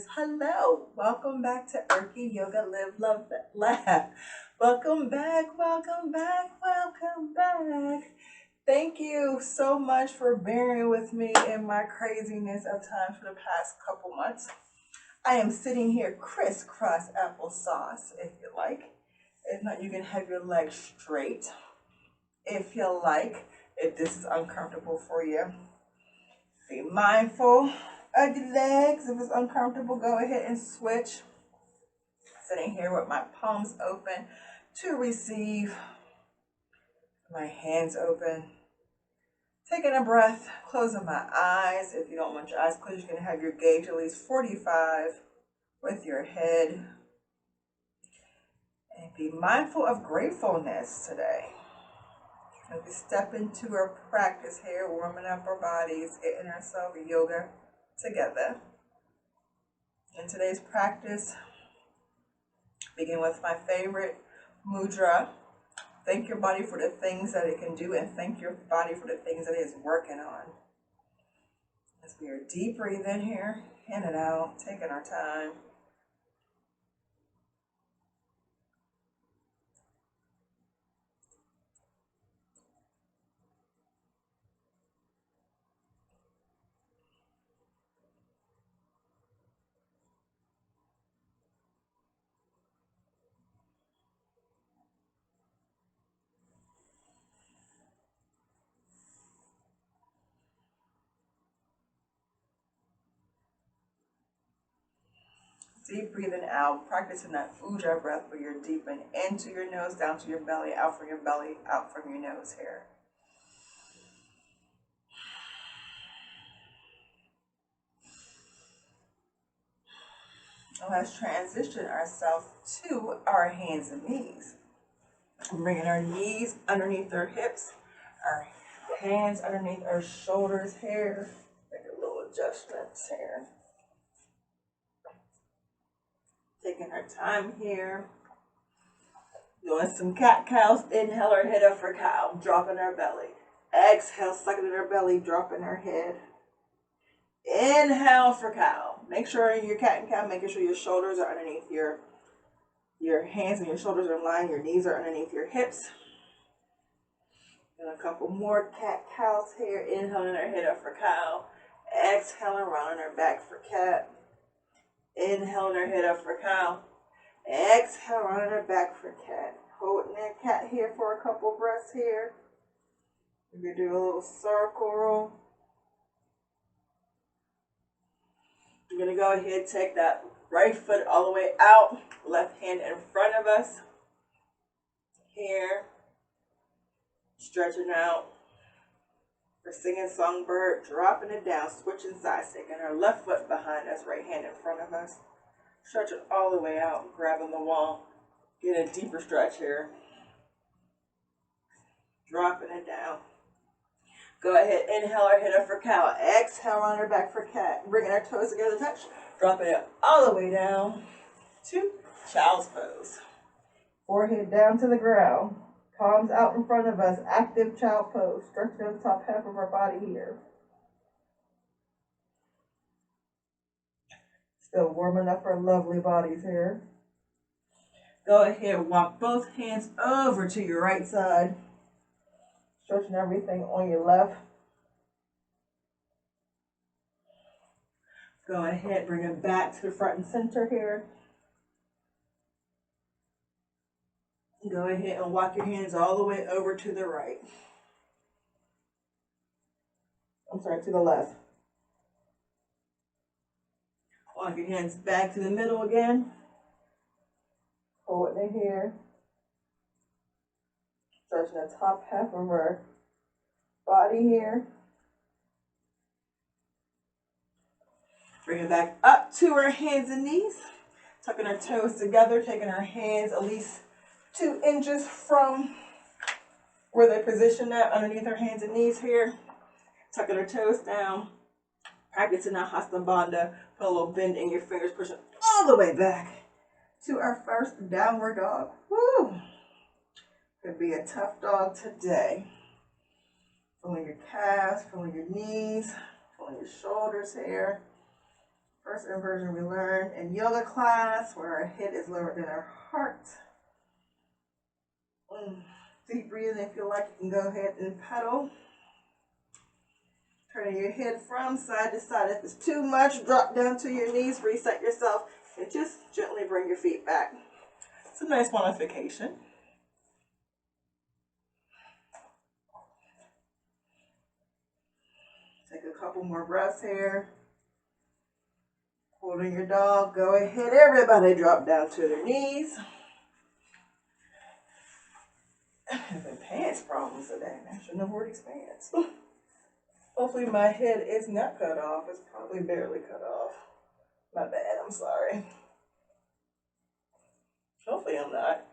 says, hello, welcome back to Erky Yoga Live, Love, Laugh. Welcome back, welcome back, welcome back. Thank you so much for bearing with me in my craziness of time for the past couple months. I am sitting here crisscross applesauce, if you like. If not, you can have your legs straight. If you like, if this is uncomfortable for you. Be mindful of your legs. If it's uncomfortable, go ahead and switch. Sitting here with my palms open to receive, my hands open. Taking a breath, closing my eyes. If you don't want your eyes closed, you can have your gauge at least 45 with your head. And be mindful of gratefulness today. As we step into our practice here, warming up our bodies, getting ourselves yoga together. In today's practice, begin with my favorite mudra. Thank your body for the things that it can do, and thank your body for the things that it is working on. As we are deep breathing here, in and out, taking our time. Deep breathing out, practicing that ujjayi breath where you're deepening into your nose, down to your belly, out from your belly, out from your nose here. Let's transition ourselves to our hands and knees. Bringing our knees underneath our hips, our hands underneath our shoulders here. Make a little adjustments here. Taking our time here. Doing some cat cows. Inhale our head up for cow. Dropping our belly. Exhale, sucking in our belly, dropping our head. Inhale for cow. Make sure in your cat and cow, making sure your shoulders are underneath your hands and your shoulders are in line. Your knees are underneath your hips. And a couple more cat cows here. Inhaling our head up for cow. Exhaling, rounding our back for cat. Inhaling our head up for cow. Exhale, rounding our back for cat. Holding that cat here for a couple breaths here. We're going to do a little circle roll. I'm going to go ahead and take that right foot all the way out. Left hand in front of us. Here. Stretching out. We're singing songbird, dropping it down, switching sides, taking our left foot behind us, right hand in front of us. Stretch it all the way out, grabbing the wall. Get a deeper stretch here. Dropping it down. Go ahead, inhale our head up for cow. Exhale on our back for cat. Bringing our toes together, touch. Dropping it all the way down to child's pose. Forehead down to the ground. Palms out in front of us. Active child pose. Stretching the top half of our body here. Still warming up our lovely bodies here. Go ahead, walk both hands over to your right side. Stretching everything on your left. Go ahead, bring it back to the front and center here. Go ahead and walk your hands all the way over to the right. To the left. Walk your hands back to the middle again. Hold it here. Stretching the top half of our body here. Bring it back up to our hands and knees. Tucking our toes together, taking our hands at least 2 inches from where they position at underneath our hands and knees here. Tucking our toes down. Practicing our Hasta Bandha. Put a little bend in your fingers, pushing all the way back to our first downward dog. Woo! Could be a tough dog today. Feeling your calves, feeling your knees, feeling your shoulders here. First inversion we learned in yoga class, where our head is lower than our heart. Deep breathing. If you like, you can go ahead and pedal. Turning your head from side to side. If it's too much, drop down to your knees, reset yourself, and just gently bring your feet back. It's a nice modification. Take a couple more breaths here. Holding your dog. Go ahead, everybody drop down to their knees. I'm having pants problems today. I shouldn't have worn these pants. Hopefully my head is not cut off. It's probably barely cut off. My bad, I'm sorry. Hopefully I'm not.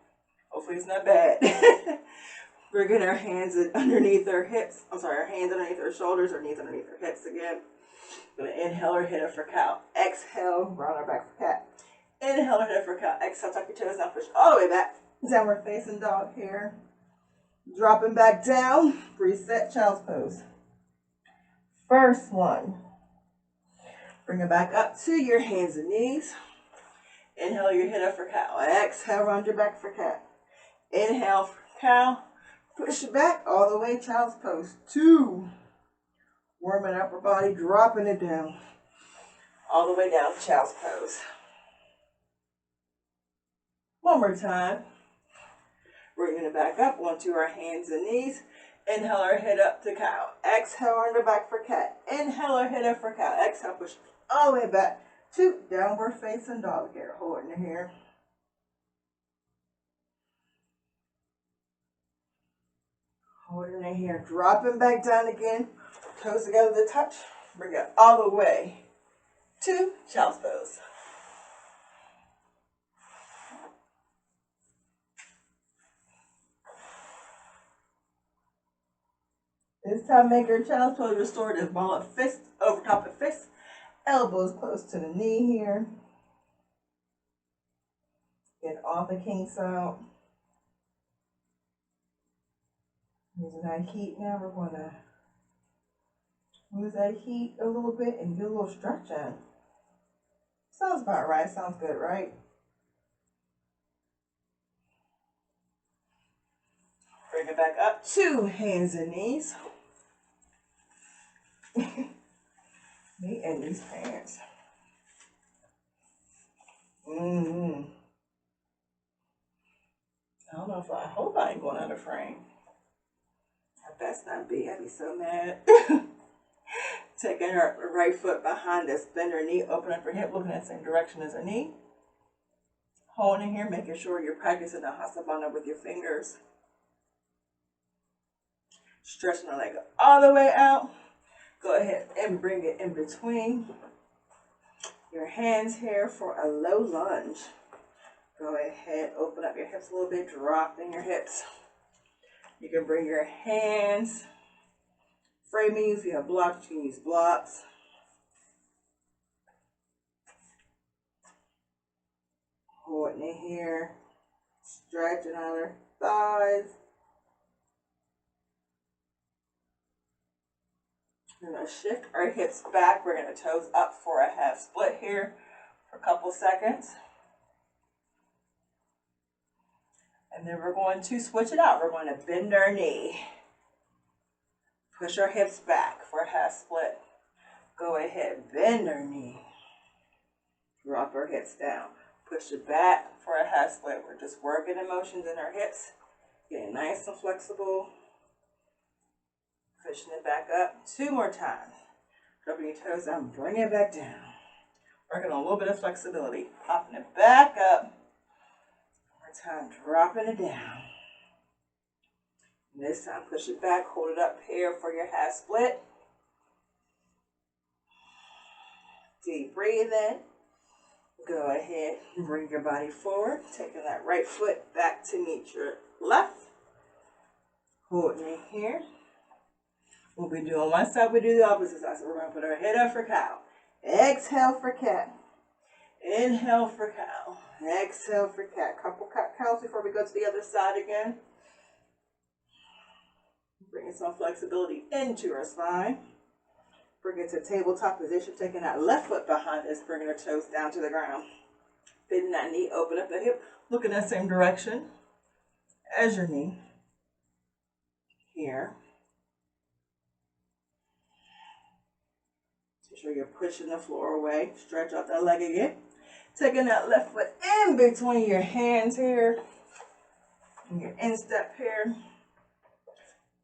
Hopefully it's not bad. We're getting our hands underneath our hips. I'm sorry, our hands underneath our shoulders, our knees underneath our hips again. Gonna inhale or hit it for cow. Exhale, round our back for cat. Inhale or hit it for cow. Exhale, tuck your toes down, push all the way back. Downward facing dog here. Dropping back down. Reset, child's pose. First one. Bring it back up to your hands and knees. Inhale, your hit up for cow. Exhale, round your back for cat. Inhale for cow. Push it back all the way, child's pose. 2. Warming up our body, dropping it down. All the way down, child's pose. One more time. Bringing it back up onto our hands and knees. Inhale or head up to cow. Exhale on the back for cat. Inhale or head up for cow. Exhale, push all the way back to downward facing dog here. Holding it here. Holding it here. Dropping back down again. Toes together to touch. Bring it all the way to child's pose. This time, make your child's pose restorative. Ball up fist over top of fist. Elbows close to the knee here. Get off the king side. Using that heat now, we're going to use that heat a little bit and do a little stretching. Sounds about right. Sounds good, right? Bring it back up to hands and knees. Me and these pants. I don't know if I hope I ain't going out of frame. I best not be. I'd be so mad. Taking her right foot behind us, bend her knee, open up her hip, looking at the same direction as her knee. Holding here, making sure you're practicing the hasabana with your fingers. Stretching the leg all the way out. Go ahead and bring it in between your hands here for a low lunge. Go ahead, open up your hips a little bit, dropping your hips. You can bring your hands, framing. If you have blocks, you can use blocks. Holding it here, stretching our thighs. We're going to shift our hips back. We're going to toes up for a half split here for a couple seconds. And then we're going to switch it out. We're going to bend our knee. Push our hips back for a half split. Go ahead, bend our knee. Drop our hips down. Push it back for a half split. We're just working the motions in our hips. Getting nice and flexible. Pushing it back up. 2 more times. Dropping your toes down, bring it back down. Working on a little bit of flexibility. Popping it back up. Time dropping it down. And this time push it back, hold it up here for your half split. Deep breathe in. Go ahead and bring your body forward, taking that right foot back to meet your left. Holding it here. What we do on one side, we do the opposite side. So we're going to put our head up for cow. Exhale for cat. Inhale for cow. Exhale for cat. Couple cat counts before we go to the other side again. Bringing some flexibility into our spine. Bring it to tabletop position, taking that left foot behind us, bringing the toes down to the ground. Bending that knee, open up the hip, look in that same direction as your knee. Here. Make sure you're pushing the floor away. Stretch out that leg again. Taking that left foot in between your hands here. And your instep here.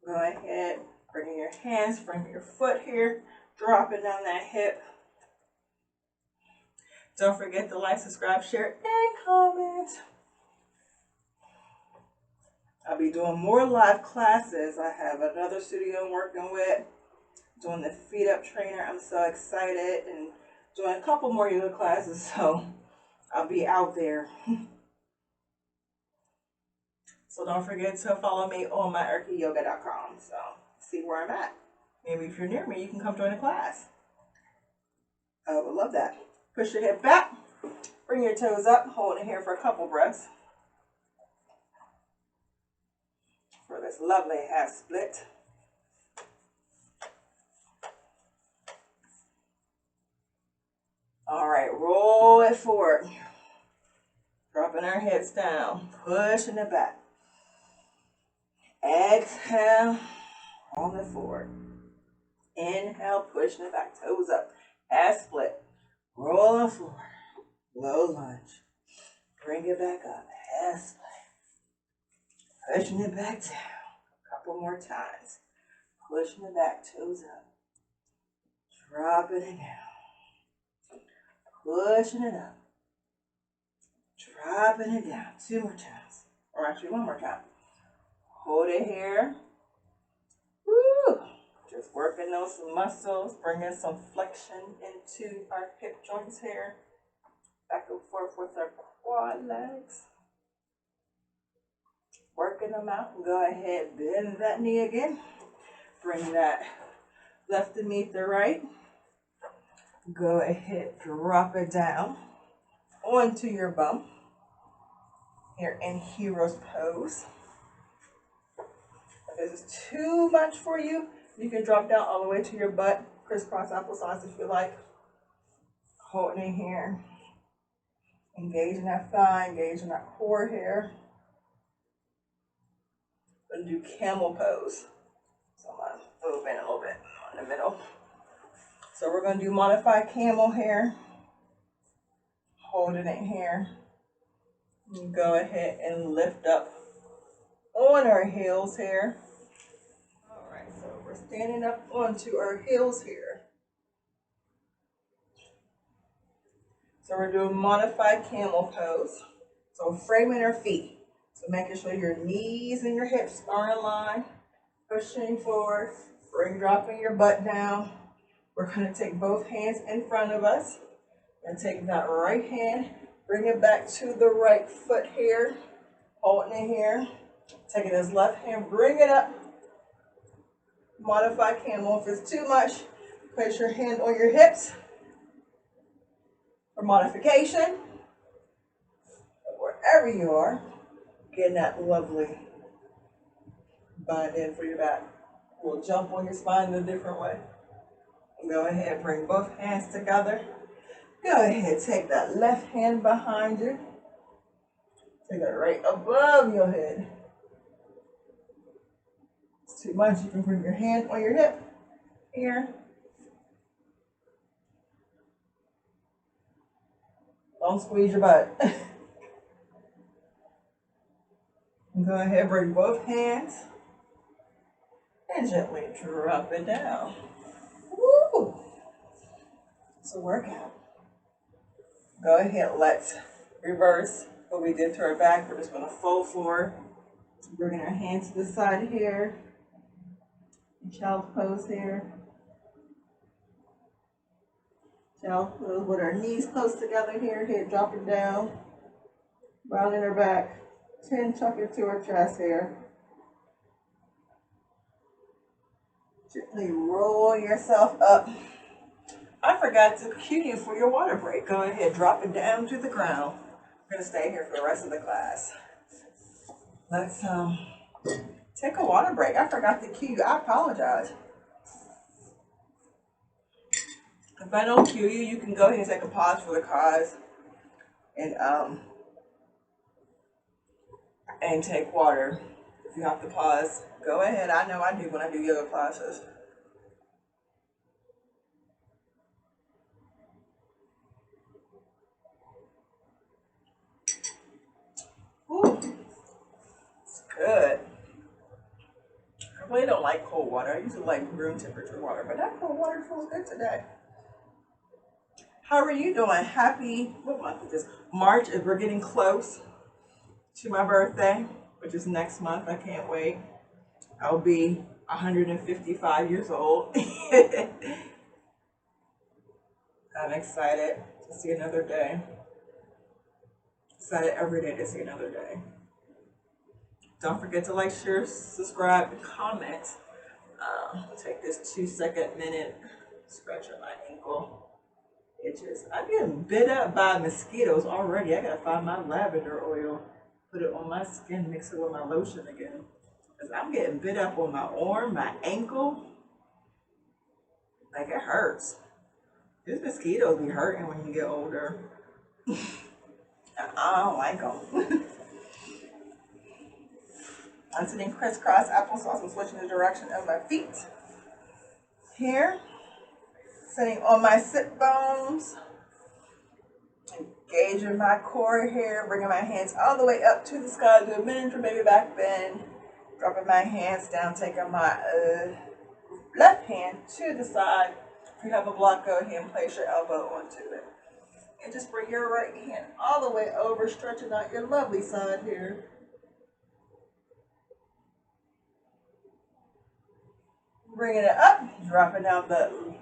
Go ahead, bring your hands from your foot here. Dropping down that hip. Don't forget to like, subscribe, share, and comment. I'll be doing more live classes. I have another studio I'm working with, doing the feet up trainer. I'm so excited, and doing a couple more yoga classes, so I'll be out there. So don't forget to follow me on my erkyyoga.com. So see where I'm at. Maybe if you're near me, you can come join a class. I would love that. Push your hip back. Bring your toes up. Hold it here for a couple breaths. For this lovely half split. All right, roll it forward. Dropping our hips down. Pushing it back. Exhale. Roll it forward. Inhale, pushing it back. Toes up. Half split. Rolling forward. Low lunge. Bring it back up. Half split. Pushing it back down. A couple more times. Pushing it back. Toes up. Dropping it down. Pushing it up. Dropping it down. 2 more times. Or actually 1 more time. Hold it here. Woo! Just working those muscles, bringing some flexion into our hip joints here. Back and forth with our quad legs. Working them out. And go ahead, bend that knee again. Bring that left to meet the right. Go ahead, drop it down onto your bum. Here in hero's pose. If this is too much for you, you can drop down all the way to your butt. Crisscross applesauce if you like. Holding it here. Engaging that thigh, engaging that core here. Gonna do camel pose. So I'm gonna move in a little bit in the middle. So we're gonna do modified camel here. Holding it here. And go ahead and lift up on our heels here. All right, so we're standing up onto our heels here. So we're doing modified camel pose. So framing our feet. So making sure your knees and your hips are in line. Pushing forward. Dropping your butt down. We're going to take both hands in front of us. And take that right hand. Bring it back to the right foot here. Holding it here. Taking this left hand. Bring it up. Modify camel. If it's too much, place your hand on your hips. For modification, wherever you are, getting that lovely bind in for your back. We'll jump on your spine in a different way. And go ahead, bring both hands together. Go ahead, take that left hand behind you. Take it right above your head. It's too much, you can bring your hand on your hip here. Don't squeeze your butt. And go ahead, bring both hands and gently drop it down. Woo! It's a workout. Go ahead, let's reverse what we did to our back. We're just going to fold forward. Bringing our hands to the side here. Child's pose here. Child's pose with our knees close together here. Head dropping down. Rounding our back. Chin tuck into our chest here. Gently roll yourself up. I forgot to cue you for your water break. Go ahead, drop it down to the ground. We're going to stay here for the rest of the class. Let's take a water break. I forgot to cue you. I apologize. If I don't cue you, you can go ahead and take a pause for the cause and take water. If you have to pause, go ahead. I know I do when I do yoga classes. Ooh, it's good. I really don't like cold water. I usually like room temperature water, but that cold water feels good today. How are you doing? Happy, what month is this? March, as we're getting close to my birthday, which is next month. I can't wait. I'll be 155 years old. I'm excited to see another day. Excited every day to see another day. Don't forget to like, share, subscribe, and comment. Take this 2-second minute scratch on my ankle. Itches. I'm getting bit up by mosquitoes already. I gotta find my lavender oil, put it on my skin, mix it with my lotion again. Cause I'm getting bit up on my arm, my ankle. Like it hurts. These mosquitoes be hurting when you get older. I don't like them. I'm sitting crisscross applesauce. I'm switching the direction of my feet. Here, sitting on my sit bones. Engaging my core here, bringing my hands all the way up to the sky, do a miniature baby back bend, dropping my hands down, taking my left hand to the side. If you have a block, go ahead and place your elbow onto it. And just bring your right hand all the way over, stretching out your lovely side here. Bringing it up, dropping down the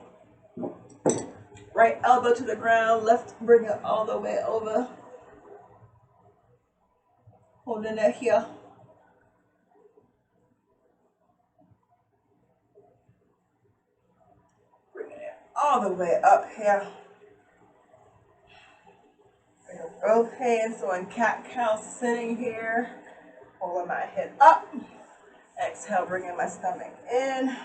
right elbow to the ground, left, bring it all the way over. Holding it here. Bringing it all the way up here. Bring both hands on cat cow, sitting here. Pulling my head up. Exhale, bringing my stomach in.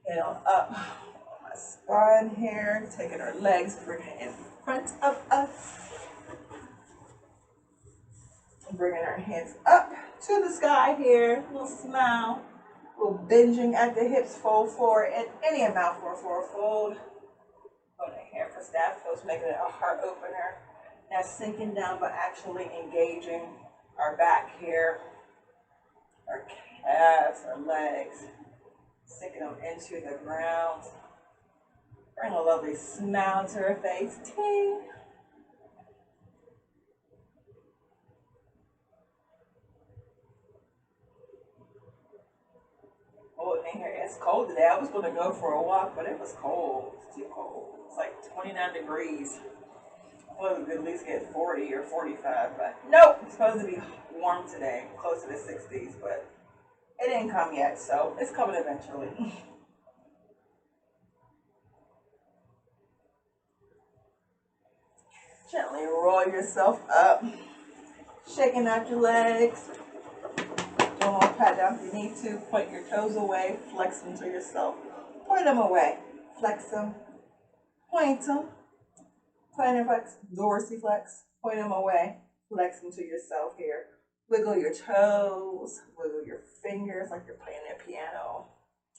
Head on up on my spine here. Taking our legs, bringing it in front of us. Bringing our hands up to the sky here. Little smile. Little binging at the hips, fold forward in any amount for a forward fold. Holding here for staff pose, making it a heart opener. Now sinking down, but actually engaging our back here, our calves, our legs, sinking them into the ground. Bring a lovely smile to her face. Ting. Oh, in here, it's cold today. I was going to go for a walk, but it was cold. It's too cold. It's like 29 degrees. I thought it would at least get 40 or 45, but nope. It's supposed to be warm today, close to the 60s, but it didn't come yet, so it's coming eventually. Gently roll yourself up, shaking out your legs. Don't pat down if you need to. Point your toes away, flex them to yourself. Point them away, flex them, point them. Plantar flex, dorsiflex, point them away, flex them to yourself here. Wiggle your toes, wiggle your fingers like you're playing that piano.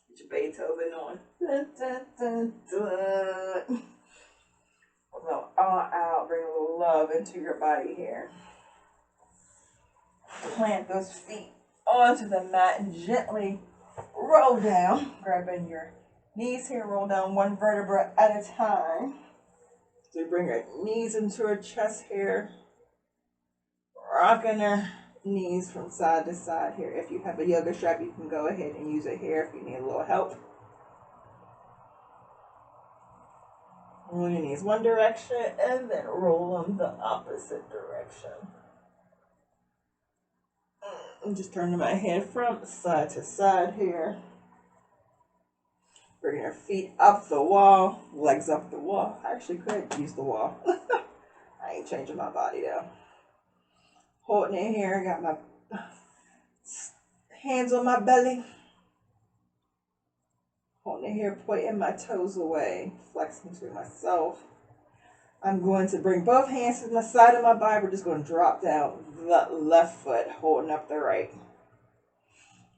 Get your Beethoven on. Dun, dun, dun, dun. Go all out, bring a little love into your body here. Plant those feet onto the mat and gently roll down, grabbing your knees here, roll down one vertebra at a time. So you bring your knees into her chest here, rocking her knees from side to side here. If you have a yoga strap, you can go ahead and use it here if you need a little help. Roll your knees one direction and then roll them the opposite direction. I'm just turning my head from side to side here. Bringing your feet up the wall, legs up the wall. I actually could use the wall. I ain't changing my body though. Holding it here, got my hands on my belly. Holding it here, pointing my toes away, flexing to myself. I'm going to bring both hands to the side of my body. We're just going to drop down the left foot, holding up the right.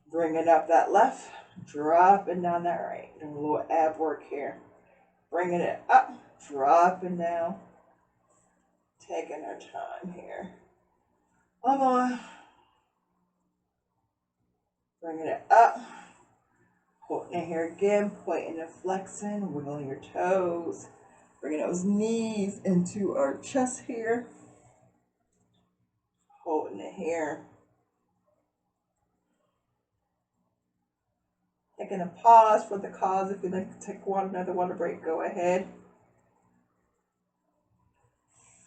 Bringing up that left, dropping down that right. Doing a little ab work here. Bringing it up, dropping down. Taking our time here. One more. Bringing it up. Holding it here again, pointing and flexing, wiggling your toes. Bringing those knees into our chest here. Holding it here. Taking a pause for the cause. If you'd like to take another water break, go ahead.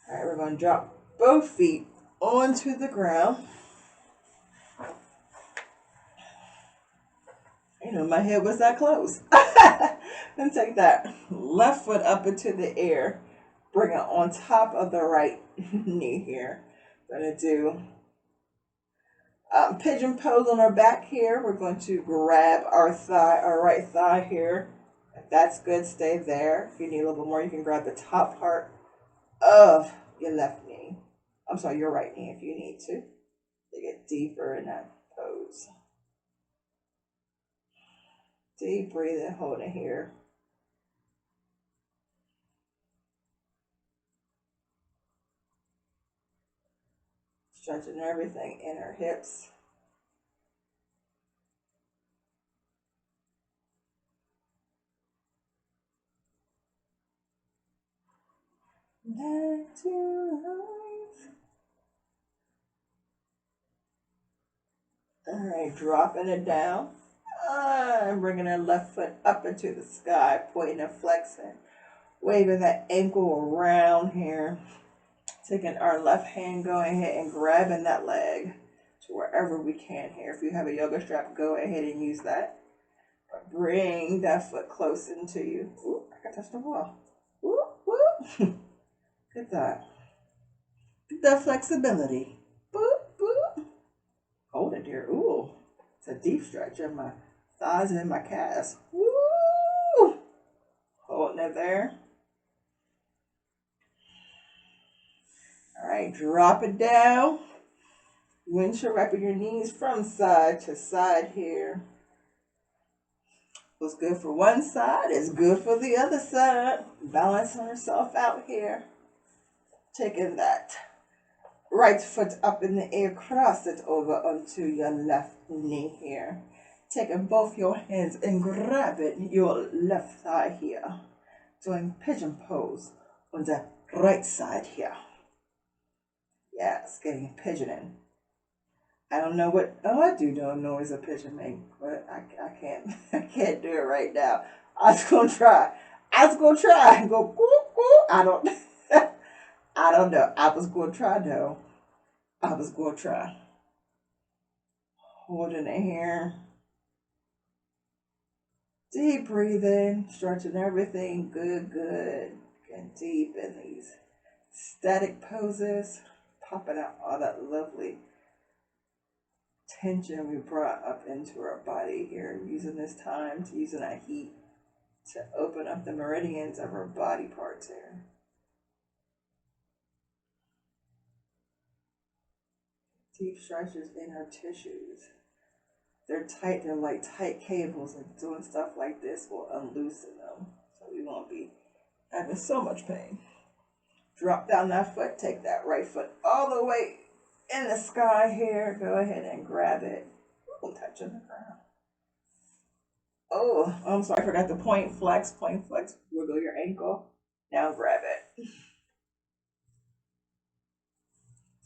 All right, we're going to drop both feet onto the ground. You know, my head was that close. And take that left foot up into the air. Bring it on top of the right knee here. Going to do pigeon pose on our back here. We're going to grab our right thigh here. If that's good, stay there. If you need a little bit more, you can grab the top part of your left knee. I'm sorry, your right knee if you need to get deeper in that pose. Deep breathing, hold it here. Stretching everything in our hips. Back to life. All right, dropping it down. And bringing our left foot up into the sky, pointing and flexing. Waving that ankle around here. Taking our left hand, going ahead and grabbing that leg to wherever we can here. If you have a yoga strap, go ahead and use that. Bring that foot close into you. Ooh, I can touch the wall. Ooh, ooh. Get that. Get that flexibility. Boop, boop. Hold it here. Ooh. It's a deep stretch in my thighs and in my calves. Woo! Holding it there. All right, drop it down. Windshield wrapping your knees from side to side here. What's good for one side is good for the other side. Balancing yourself out here. Taking that right foot up in the air, cross it over onto your left knee here. Taking both your hands and grabbing your left thigh here. Doing pigeon pose on the right side here. Yes, getting pigeoning. I don't know what, oh, I do know a noise a pigeon make, but I can't do it right now. I was gonna try. Go, coo, coo. I don't know. I was gonna try though. I was gonna try. Holding it here. Deep breathing, stretching everything. Good, good. Getting deep in these static poses. Popping out all that lovely tension we brought up into our body here. Using this time to using that heat to open up the meridians of our body parts here. Deep stretches in our tissues. They're tight, they're like tight cables, and doing stuff like this will unloosen them. So we won't be having so much pain. Drop down that foot, take that right foot all the way in the sky here. Go ahead and grab it. Ooh, touching the ground. Oh, I'm sorry, I forgot the point flex, wiggle your ankle. Now grab it.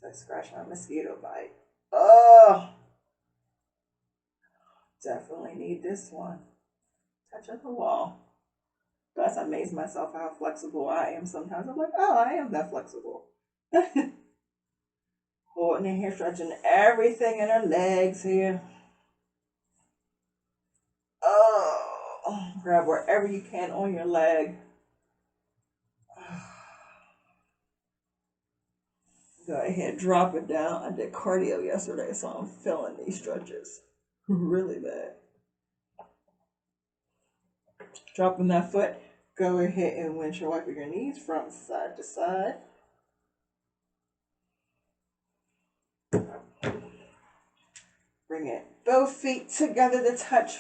So I scratch my mosquito bite. Oh, definitely need this one. Touch up the wall. Plus, I amaze myself how flexible I am sometimes. I'm like, oh, I am that flexible. Holding in here, stretching everything in her legs here. Oh, grab wherever you can on your leg. Go ahead, drop it down. I did cardio yesterday, so I'm feeling these stretches really bad. Dropping that foot, go ahead and windshield wipe your knees from side to side. Bring it both feet together to touch.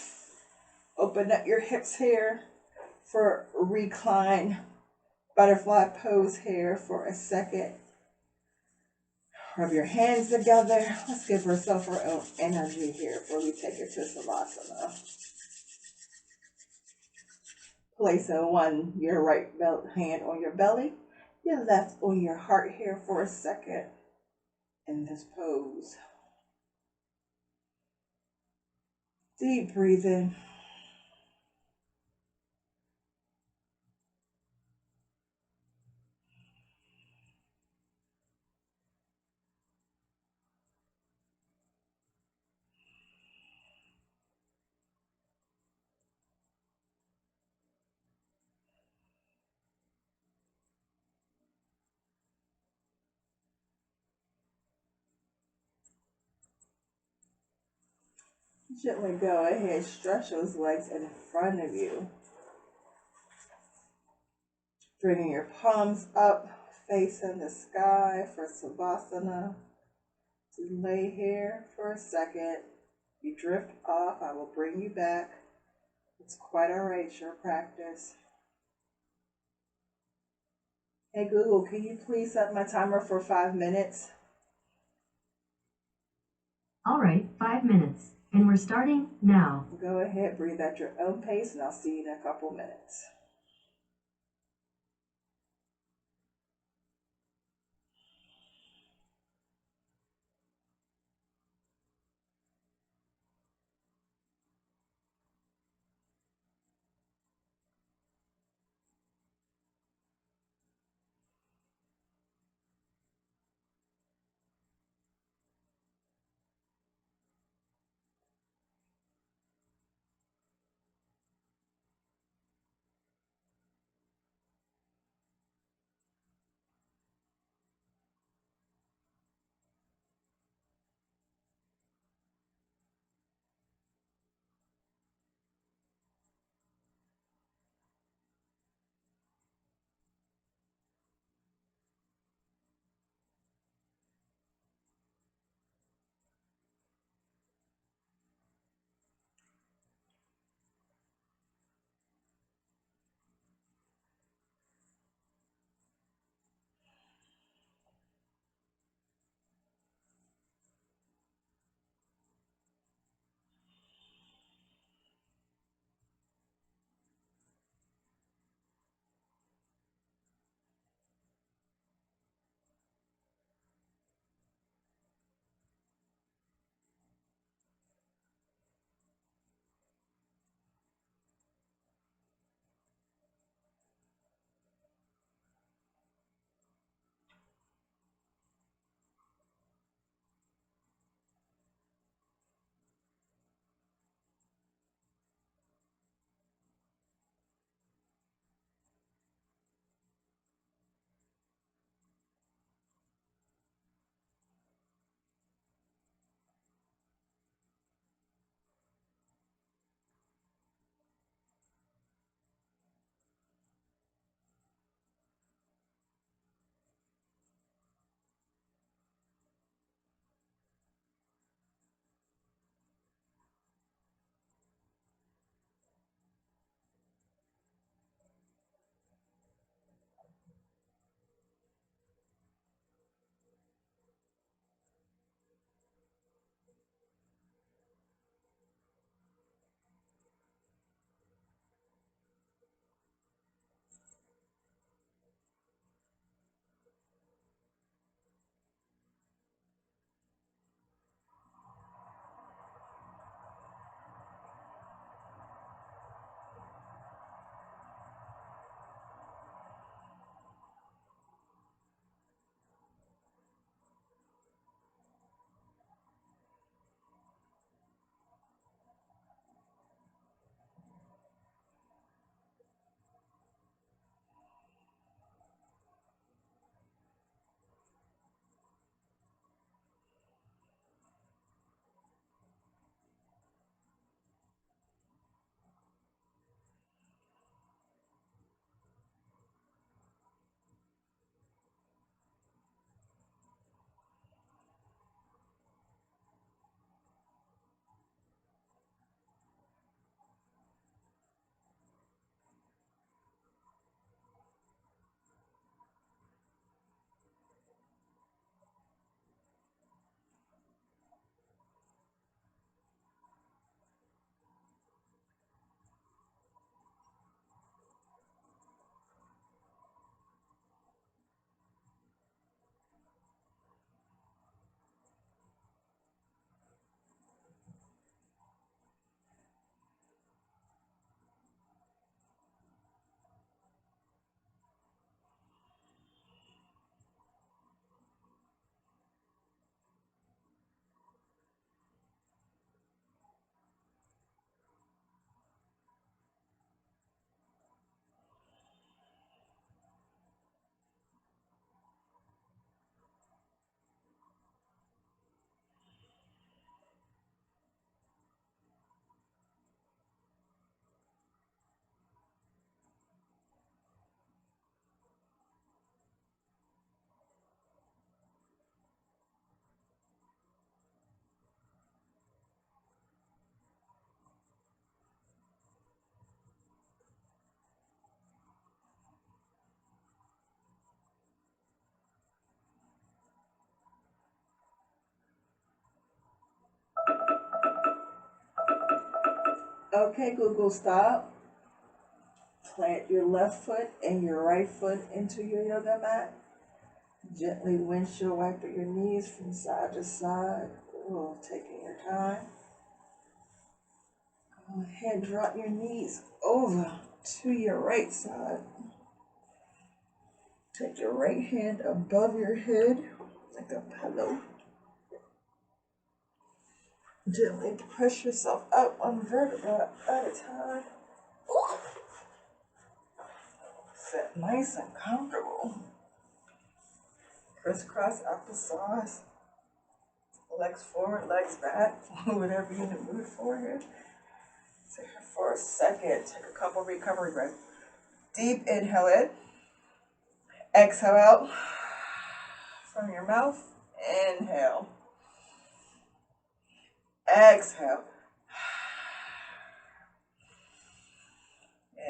Open up your hips here for recline butterfly pose here for a second. Rub your hands together. Let's give ourselves our own energy here before we take it to Savasana. Place your right hand on your belly, your left on your heart here for a second in this pose. Deep breathing. Gently go ahead, stretch those legs in front of you. Bringing your palms up, facing the sky for Savasana. Just lay here for a second. You drift off, I will bring you back. It's quite alright, it's your practice. Hey Google, can you please set my timer for 5 minutes? All right, 5 minutes. And we're starting now. Go ahead, breathe at your own pace, and I'll see you in a couple minutes. Okay, Google, stop. Plant your left foot and your right foot into your yoga mat. Gently windshield wipe your knees from side to side. Ooh, taking your time. Go ahead, drop your knees over to your right side. Take your right hand above your head like a pillow. Gently press yourself up one vertebra at a time. Ooh. Sit nice and comfortable. Crisscross applesauce. Legs forward, legs back, whatever you're in the mood for here. Sit here for a second. Take a couple recovery breaths. Deep inhale in. Exhale out from your mouth. Inhale. Exhale.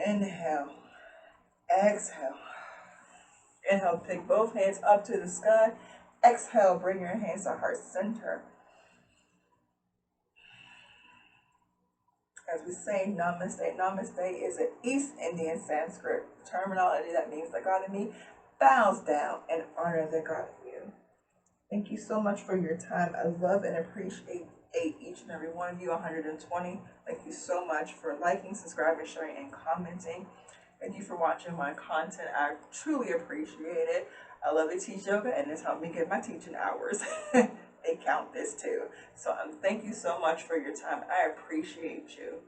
Inhale. Exhale. Inhale, pick both hands up to the sky. Exhale, bring your hands to heart center. As we say, namaste. Namaste is an East Indian Sanskrit terminology that means the God in me bows down and honor the God in you. Thank you so much for your time. I love and appreciate each and every one of you, 120. Thank you so much for liking, subscribing, sharing, and commenting. Thank you for watching my content. I truly appreciate it. I love to teach yoga, and it's helped me get my teaching hours. They count this too. So thank you so much for your time. I appreciate you,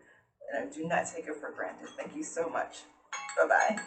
and I do not take it for granted. Thank you so much. Bye-bye.